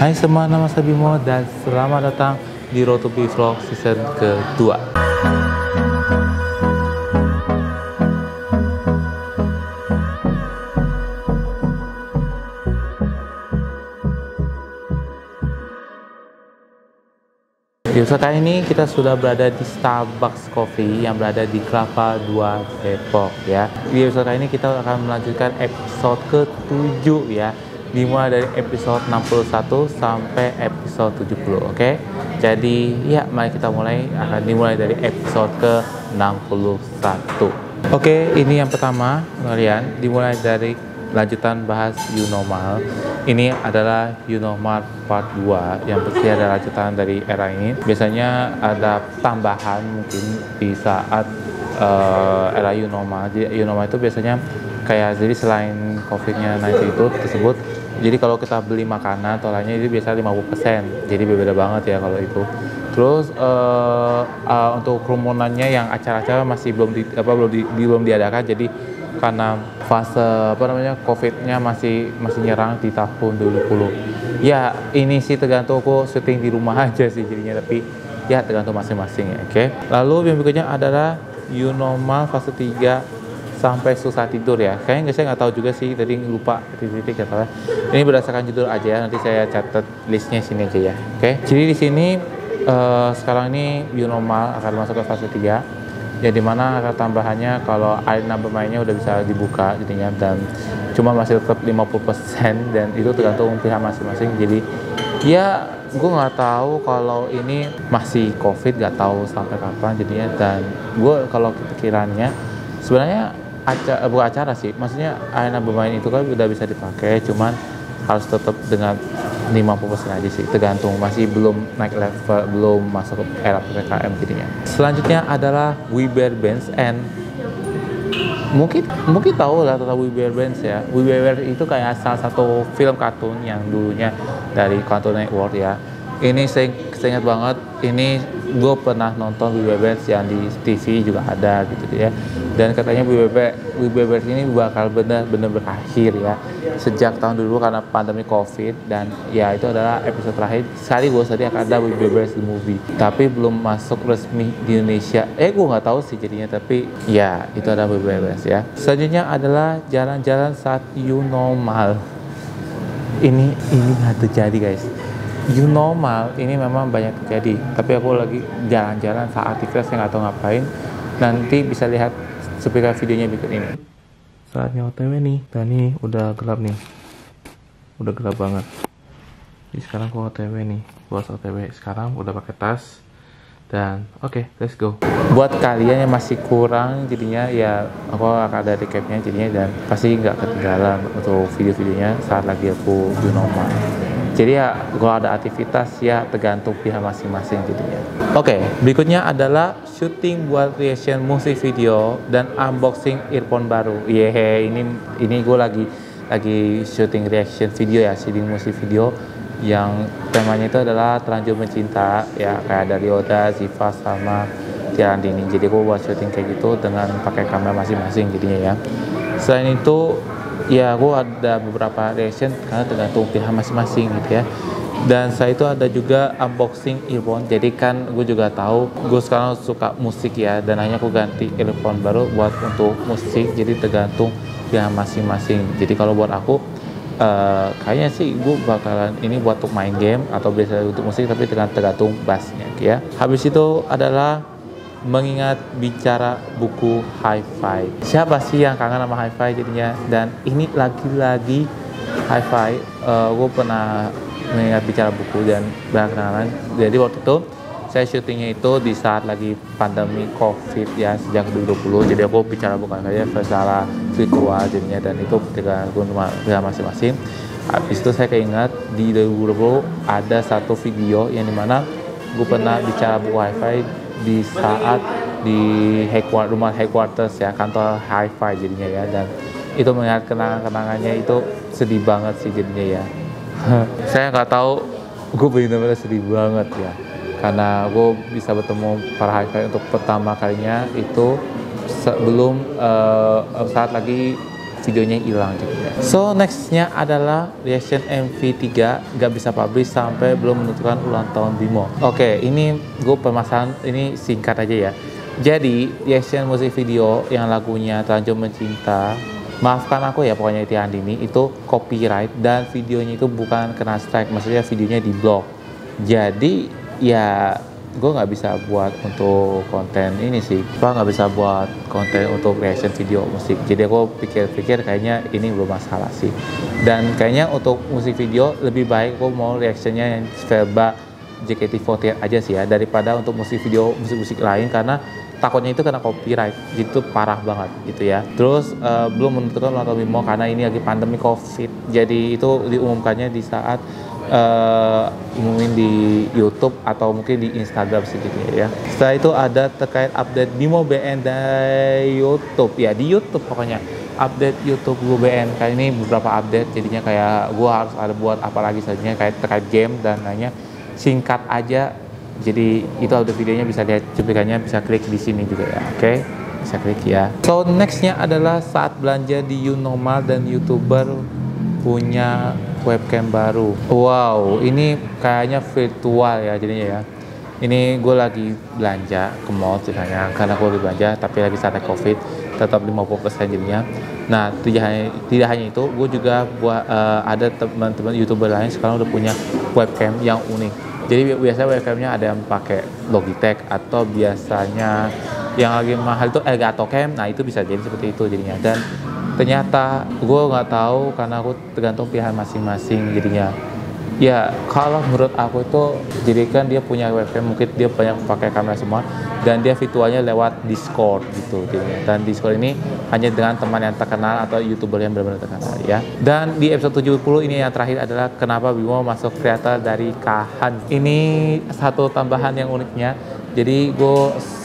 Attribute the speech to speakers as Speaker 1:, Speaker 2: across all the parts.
Speaker 1: Hai semua, nama saya Bimo dan selamat datang di Road to Be Vlog season kedua. Di episode kali ini kita sudah berada di Starbucks Coffee yang berada di Kelapa 2 Depok ya. Di episode kali ini kita akan melanjutkan episode ke-7 ya. Dimulai dari episode 61 sampai episode 70, oke? Jadi ya mari kita mulai, akan dimulai dari episode ke-61. Oke, ini yang pertama kalian, dimulai dari lanjutan bahas New Normal. Ini adalah New Normal part 2 yang pasti ada lanjutan dari era ini. Biasanya ada tambahan mungkin di saat era New Normal. Jadi New Normal itu biasanya kayak, jadi selain COVID-nya 19 itu tersebut, jadi kalau kita beli makanan atau lainnya itu biasanya 50%. Jadi berbeda banget ya kalau itu. Terus untuk kerumunannya yang acara-acara masih belum diadakan. Jadi karena fase COVID-nya masih nyerang di tahun 2020. Ya ini sih tergantung, aku syuting di rumah aja sih jadinya, tapi ya tergantung masing-masing ya, oke. Lalu yang berikutnya adalah New Normal fase 3 sampai susah tidur ya. Kayaknya saya nggak tahu juga sih, tadi lupa titik ya. Ini berdasarkan judul aja ya, nanti saya catat listnya sini aja ya, oke. Jadi di sini sekarang ini New Normal akan masuk ke fase 3 ya, dimana akan tambahannya kalau arena bermainnya udah bisa dibuka jadinya, dan cuma masih tetap 50% dan itu tergantung pihak masing-masing. Jadi ya gue nggak tahu kalau ini masih COVID, nggak tahu sampai kapan jadinya. Dan gue kalau kepikirannya sebenarnya bukan acara sih, maksudnya arena bermain itu kan udah bisa dipakai, cuman harus tetap dengan 50% aja sih, tergantung, masih belum naik level, belum masuk ke era PPKM jadinya. Selanjutnya adalah We Bare Brands, and mungkin tahu lah tentang We Bare Brands ya. We Bare Brands itu kayak salah satu film kartun yang dulunya dari Cartoon Network ya. Ini saya ingat banget, ini gue pernah nonton We Bare Brands yang di TV juga ada gitu ya. Dan katanya We Bare Brands ini bakal benar-benar berakhir ya sejak tahun dulu karena pandemi COVID, dan ya itu adalah episode terakhir. Sekaligus tadi akan ada We Bare Brands the movie, tapi belum masuk resmi di Indonesia. Gue nggak tahu sih jadinya, tapi ya itu ada We Bare Brands ya. Selanjutnya adalah jalan-jalan saat New Normal. Ini nggak terjadi guys. New Normal ini memang banyak terjadi, tapi aku lagi jalan-jalan saat aktivitas yang nggak tahu ngapain. Nanti bisa lihat speaker videonya berikut ini. Saatnya OTW nih, dan ini udah gelap nih, udah gelap banget. Jadi sekarang aku OTW nih, buat OTW sekarang udah pakai tas. Dan oke, let's go. Buat kalian yang masih kurang jadinya ya, aku akan ada recapnya jadinya, dan pasti nggak ketinggalan untuk video-videonya saat lagi aku New Normal. Jadi ya kalau ada aktivitas ya tergantung pihak masing-masing jadinya. Oke, berikutnya adalah syuting buat reaction musik video dan unboxing earphone baru. Ini gue lagi syuting reaction video ya, syuting musik video yang temanya itu adalah Terlanjur Mencinta ya, kayak dari Oda, Ziva sama Tiarandini. Jadi gue buat syuting kayak gitu dengan pakai kamera masing-masing jadinya ya. Selain itu ya gue ada beberapa reaction karena tergantung pihak masing-masing gitu ya. Dan saya itu ada juga unboxing earphone. Jadi kan gue juga tahu gue sekarang suka musik ya, dan akhirnya aku ganti earphone baru buat untuk musik. Jadi tergantung pihak masing-masing. Jadi kalau buat aku kayaknya sih gue bakalan ini buat untuk main game atau biasa untuk musik, tapi tergantung bassnya ya. Habis itu adalah mengingat bicara buku Hi-Fi. Siapa sih yang kangen sama Hi-Fi jadinya? Dan ini lagi-lagi Hi-Fi. Gue pernah mengingat bicara buku dan berkenalan. Jadi waktu itu saya syutingnya itu di saat lagi pandemi COVID ya, sejak 2020. Jadi aku bicara buku Hi-Fi secara virtual jadinya, dan itu tergantung masing-masing. Habis itu saya keingat di 2020 ada satu video yang dimana gue pernah bicara buku Hi-Fi di saat di rumah headquarters ya, kantor Hi-Fi jadinya ya. Dan itu melihat kenangannya itu sedih banget sih jadinya ya. Saya nggak tahu, gue benar-benar sedih banget ya, karena gue bisa bertemu para Hi-Fi untuk pertama kalinya itu sebelum saat lagi videonya hilang gitu ya. So nextnya adalah reaction MV3 gak bisa publish sampai belum menentukan ulang tahun Bimo. Oke, ini gue permasalahan ini singkat aja ya. Jadi reaction musik video yang lagunya Terlanjur Mencinta, maafkan aku ya pokoknya itu Andini, itu copyright dan videonya itu bukan kena strike, maksudnya videonya di blok. Jadi ya gue nggak bisa buat untuk konten ini sih, gue nggak bisa buat konten untuk reaction video musik. Jadi aku pikir-pikir kayaknya ini belum masalah sih. Dan kayaknya untuk musik video lebih baik aku mau reactionnya yang verba JKT48 aja sih ya, daripada untuk musik video musik-musik lain, karena takutnya itu kena copyright, itu parah banget gitu ya. Terus belum menentukan ulang tahun Bimo karena ini lagi pandemi COVID, jadi itu diumumkannya di saat umumin di YouTube atau mungkin di Instagram sedikit ya. Setelah itu ada terkait update Bimo BN dari YouTube ya, di YouTube pokoknya update YouTube gue BN kali ini beberapa update, jadinya kayak gue harus ada buat apa lagi saja kayak terkait game dan lainnya, singkat aja. Jadi itu ada videonya, bisa lihat cuplikannya, bisa klik di sini juga ya. Oke, bisa klik ya. So nextnya adalah saat belanja di Unormal dan YouTuber punya webcam baru. Wow, ini kayaknya virtual ya jadinya ya. Ini gue lagi belanja ke mall ceritanya, karena gue lagi belanja tapi lagi saat COVID, tetap 50% jadinya. Nah, tidak hanya itu, gue juga buat ada teman-teman YouTuber lain sekarang udah punya webcam yang unik. Jadi biasanya webcamnya ada yang pakai Logitech, atau biasanya yang lagi mahal itu Elgato Cam. Nah itu bisa jadi seperti itu jadinya. Dan ternyata gue nggak tahu karena aku tergantung pilihan masing-masing jadinya. Ya kalau menurut aku itu, jadi kan dia punya webcam, mungkin dia banyak pakai kamera semua, dan dia virtualnya lewat Discord gitu jadinya. Dan Discord ini hanya dengan teman yang terkenal atau YouTuber yang benar-benar terkenal ya. Dan di episode 70 ini yang terakhir adalah kenapa Bimo masuk kreator dari Kahan. Ini satu tambahan yang uniknya. Jadi gue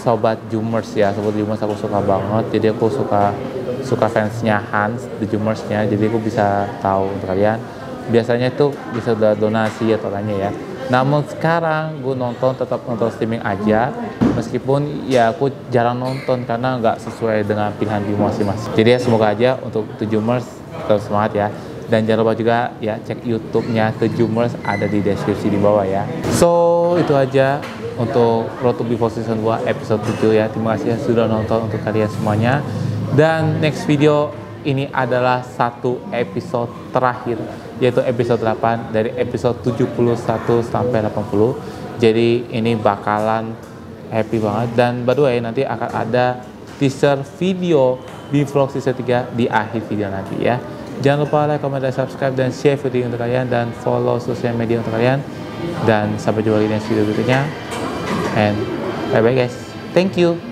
Speaker 1: sobat Jumers ya, sobat Jumers aku suka banget. Jadi aku suka fansnya Hans, The Jumersnya. Jadi aku bisa tahu untuk kalian. Biasanya itu bisa udah donasi atau lainnya ya. Namun sekarang gue tetap nonton streaming aja, meskipun ya aku jarang nonton karena nggak sesuai dengan pilihan Bimo masing-masing. Jadi ya semoga aja untuk Tujumers tetap semangat ya. Dan jangan lupa juga ya cek YouTube-nya Tujumers, ada di deskripsi di bawah ya. So itu aja untuk Road to Before Season 2 episode 7 ya. Terima kasih sudah nonton untuk kalian semuanya. Dan next video ini adalah satu episode terakhir, yaitu episode 8 dari episode 71 sampai 80. Jadi ini bakalan happy banget. Dan by the way nanti akan ada teaser video Bvlog season 3 di akhir video nanti ya. Jangan lupa like, comment, dan subscribe, dan share video untuk kalian, dan follow sosial media untuk kalian. Dan sampai jumpa di next video berikutnya. And bye bye guys. Thank you.